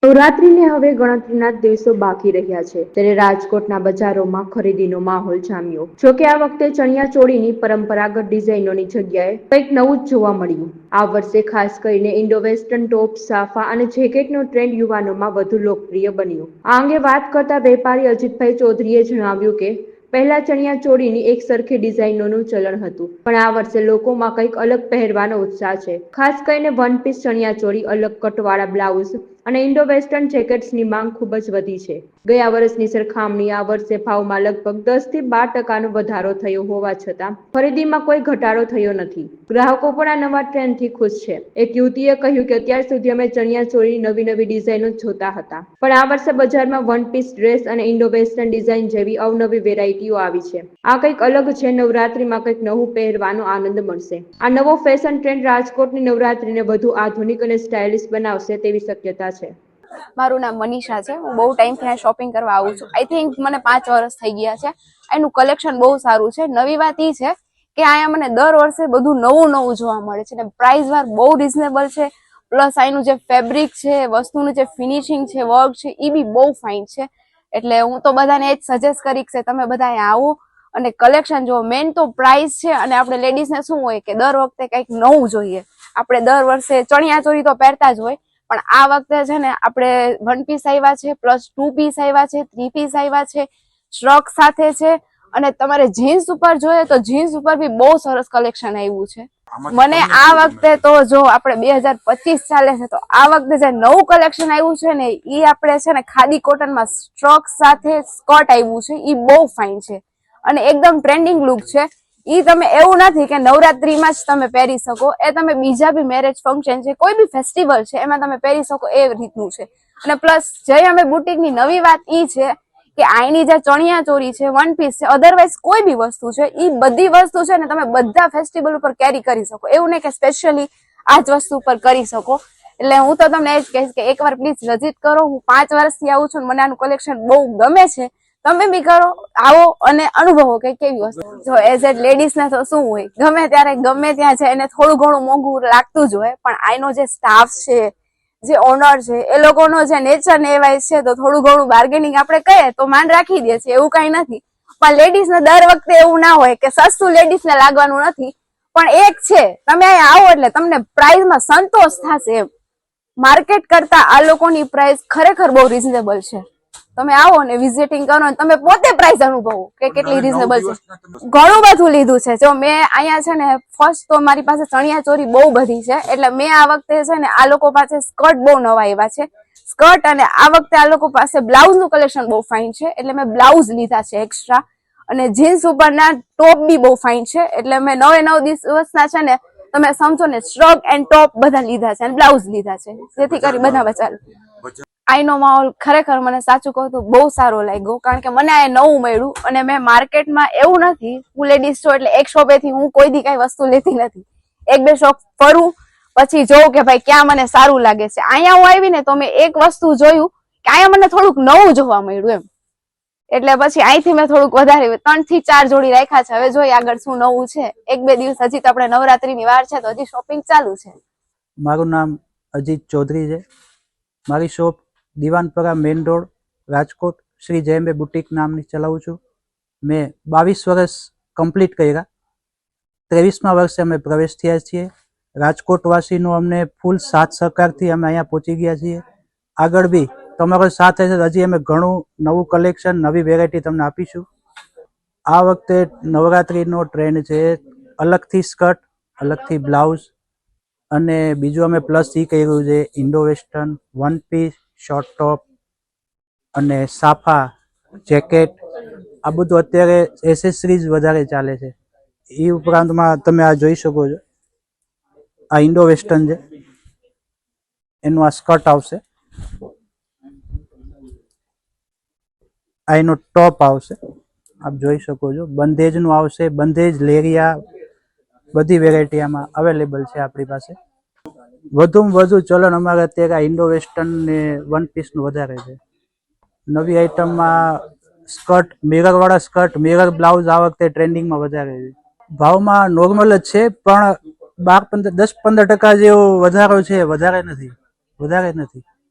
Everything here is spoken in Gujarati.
નવરાત્રીને હવે ગણતરીના દિવસો બાકી રહ્યા છે ત્યારે રાજકોટના બજારોમાં ખરીદીનો માહોલ જામ્યો. જોકે આ વખતે ચણિયા ચોળીની પરંપરાગત ડિઝાઇનોની જગ્યાએ કંઈક નવું જ જોવા મળ્યું. આ વર્ષે ખાસ કરીને ઇન્ડો વેસ્ટર્ન ટોપ, સાફા અને જેકેટનો ટ્રેન્ડ યુવાનોમાં વધુ લોકપ્રિય બન્યો. આ અંગે વાત કરતા વેપારી અજીતભાઈ ચૌધરીએ જણાવ્યું કે પહેલા ચણિયા ચોળીની એક સરખી ડિઝાઇનોનું ચલણ હતું, પણ આ વર્ષે લોકોમાં કંઈક અલગ પહેરવાનો ઉત્સાહ છે. ખાસ કરીને વન પીસ ચણિયા ચોળી, અલગ કટવાળા બ્લાઉઝ અને ઇન્ડો વેસ્ટર્ન જેકેટ્સની માંગ ખૂબ જ વધી છે. ગયા વર્ષની સરખામણી આ વર્ષે ભાવમાં લગભગ 10 થી 12% વધારો થયો હોવા છતાં ખરીદીમાં કોઈ ઘટાડો થયો નથી. ગ્રાહકો પણ આ નવા ટ્રેન્ડથી ખુશ છે. એક યુવતીએ કહ્યું કે અત્યાર સુધી અમે ચણિયા ચોળીની નવી ડિઝાઇનો જોતા હતા, પણ આ વર્ષે બજારમાં વન પીસ ડ્રેસ અને ઇન્ડો વેસ્ટર્ન ડિઝાઇન જેવી અવનવી વેરાયટીઓ આવી છે. આ કંઈક અલગ છે. નવરાત્રીમાં કંઈક નવું પહેરવાનો આનંદ મળશે. આ નવો ફેશન ટ્રેન્ડ રાજકોટની નવરાત્રીને વધુ આધુનિક અને સ્ટાઇલિશ બનાવશે તેવી શક્યતા છે. મારું નામ મનીષા છે. હું બહુ ટાઈમથી અહીં શોપિંગ કરવા આવું છું. આઈ થિંક મને 5 વર્ષ થઈ ગયા છે. એનું કલેક્શન બહુ સારું છે. નવી વાત એ છે કે અહીંયા મને દર વર્ષે બધું નવું જોવા મળે છે ને પ્રાઇસ વાર બહુ રિઝનેબલ છે. પ્લસ અહીંનું જે ફેબ્રિક છે, વસ્તુનું જે ફિનિશિંગ છે, વર્ક છે, એ બી બહુ ફાઇન છે. એટલે હું તો બધાને એ જ સજેસ્ટ કરીશ કે તમે બધા અહીંયા આવો અને કલેક્શન જુઓ. મેઇન તો પ્રાઇસ છે. અને આપણે લેડીઝને શું હોય કે દર વખતે કંઈક નવું જોઈએ. આપણે દર વર્ષે ચણિયા ચોળી તો પહેરતા જ હોય, પણ આ વખતે છે ને આપણે વન પીસ આવ્યા છે, પ્લસ 2 પીસ આવ્યા છે, 3 પીસ આવ્યા છે, શ્રગ સાથે છે. અને તમારે જીન્સ ઉપર જોઈએ તો જીન્સ ઉપર બી બહુ સરસ કલેક્શન આવ્યું છે. મને આ વખતે તો જો આપણે 2025 ચાલે છે તો આ વખતે જે નવું કલેક્શન આવ્યું છે ને એ આપણે છે ને ખાદી કોટનમાં સ્ટ્રોક સાથે સ્કર્ટ આવ્યું છે. એ બહુ ફાઇન છે અને એકદમ ટ્રેન્ડિંગ લુક છે. ઈ તમે એવું નથી કે નવરાત્રીમાં જ તમે પહેરી શકો, એ તમે બીજા બી મેરેજ ફંક્શન છે, કોઈ બી ફેસ્ટિવલ છે એમાં તમે પહેરી શકો એ રીતનું છે. અને પ્લસ જે અમે બુટીકની નવી વાત ઈ છે કે આઈની જે ચણિયા ચોળી છે, વન પીસ છે, અધરવાઇઝ કોઈ બી વસ્તુ છે, ઈ બધી વસ્તુ છે ને તમે બધા ફેસ્ટિવલ ઉપર કેરી કરી શકો. એવું નહીં કે સ્પેશિયલી આ જ વસ્તુ ઉપર કરી શકો. એટલે હું તો તમને એ જ કહીશ કે એકવાર પ્લીઝ વિઝિટ કરો. હું 5 વર્ષથી આવું છું, મને આનું કલેક્શન બહુ ગમે છે. તમે બી કરો, આવો અને અનુભવો કે કેવી વસ્તુ. જો એઝ એ લેડીઝ ને તો શું હોય, ગમે ત્યારે ગમે ત્યાં છે એને થોડું ઘણું મોંઘું લાગતું જ હોય, પણ આઈનો જે સ્ટાફ છે, જે ઓનર છે, એ લોકોનો જે નેચર ને એવાય છે તો થોડું ઘણું બાર્ગેનિંગ આપણે કહીએ તો માન રાખી દે છે. એવું કઈ નથી. પણ લેડીઝ ને દર વખતે એવું ના હોય કે સસ્તું લેડીઝ ને લાગવાનું નથી. પણ એક છે, તમે અહીંયા આવો એટલે તમને પ્રાઇસમાં સંતોષ થશે એમ. માર્કેટ કરતા આ લોકોની પ્રાઇસ ખરેખર બહુ રિઝનેબલ છે. તમે આવો ને વિઝિટિંગ કરો ને તમે પોતે પ્રાઇસ અનુભવો કે કેટલી રિઝનેબલ છે. ઘણું બધું લીધું છે. જો મેં અહીંયા છે ને ફર્સ્ટ તો મારી પાસે ચણિયા ચોળી બહુ બધી છે, એટલે મેં આ વખતે છે ને આ લોકો પાસે સ્કર્ટ બહુ નવા આવ્યા છે, સ્કર્ટ. અને આ વખતે આ લોકો પાસે બ્લાઉઝ નું કલેક્શન બહુ ફાઇન છે, એટલે મેં બ્લાઉઝ લીધા છે એક્સ્ટ્રા. અને જીન્સ ઉપરના ટોપ બી બહુ ફાઇન છે, એટલે મેં 9 દિવસના છે ને તમે સમજો ને શ્રગ એન્ડ ટોપ બધા લીધા છે અને બ્લાઉઝ લીધા છે, જેથી કરી બધા બચાવે. આઈનો માહોલ ખરેખર મને સાચું કહું તો બહુ સારો લાગ્યો, કારણ કે મને આ નવું મળ્યું. અને મેં માર્કેટમાં એવું નથી, હું લેડીઝ છું એટલે એક શોપેથી હું કોઈ દી કઈ વસ્તુ લેતી નથી. 1-2 શોપ ફરું પછી જોઉં કે ભાઈ ક્યાં મને સારું લાગે છે. અહીંયા હું આવી ને તો મેં એક વસ્તુ જોયું કે અહીંયા મને થોડુંક નવું જોવા મળ્યું એમ, એટલે પછી અહીંથી મેં થોડુંક વધારે 3 થી 4 જોડી રાખ્યા છે. હવે જોઈએ આગળ શું નવું છે. 1-2 દિવસ હજી તો આપણે નવરાત્રીની વાર છે તો હજી શોપિંગ ચાલુ છે. મારું નામ અજીત ચૌધરી છે. મારી shop Diwanpara main road Rajkot Shri Jay Ambe boutique નામની ચલાવું છું. મેં 22 વર્ષ કમ્પ્લીટ કર્યા. 23મા વર્ષે અમે પ્રવેશ થયા છીએ. રાજકોટવાસીનો અમને ફૂલ સાથ સહકારથી અમે અહીંયા પહોંચી ગયા છીએ. આગળ બી તમારો સાથ હશે તો હજી અમે ઘણું નવું કલેક્શન, નવી વેરાયટી તમને આપીશું. આ વખતે નવરાત્રિનો ટ્રેન્ડ છે અલગથી સ્કર્ટ, અલગથી બ્લાઉઝ, અને બીજું અમે પ્લસ એ કર્યું છે Indo western, one piece, short top અને સાફા, જેકેટ. આ બધું અત્યારે એસેસરીઝ વધારે ચાલે છે. એ ઉપરાંતમાં તમે આ જોઈ શકો છો, આ ઇન્ડો વેસ્ટર્ન છે, એનું આ સ્કર્ટ આવશે, આ એનો ટોપ આવશે, આપ જોઈ શકો છો. બંધેજનું આવશે, બંધેજ, લેરિયા, બધી વેરાયટી આમાં અવેલેબલ છે આપણી પાસે. વધુમાં વધુ ચલણ અમારે અત્યારે આ ઇન્ડો વેસ્ટર્ન ને વન પીસનું વધારે છે. નવી આઈટમમાં સ્કર્ટ, મિરરવાળા સ્કર્ટ, મિરર બ્લાઉઝ આ વખતે ટ્રેન્ડિંગમાં વધારે છે. ભાવમાં નોર્મલ જ છે, પણ 10-15% જેવો વધારો છે, વધારે નથી.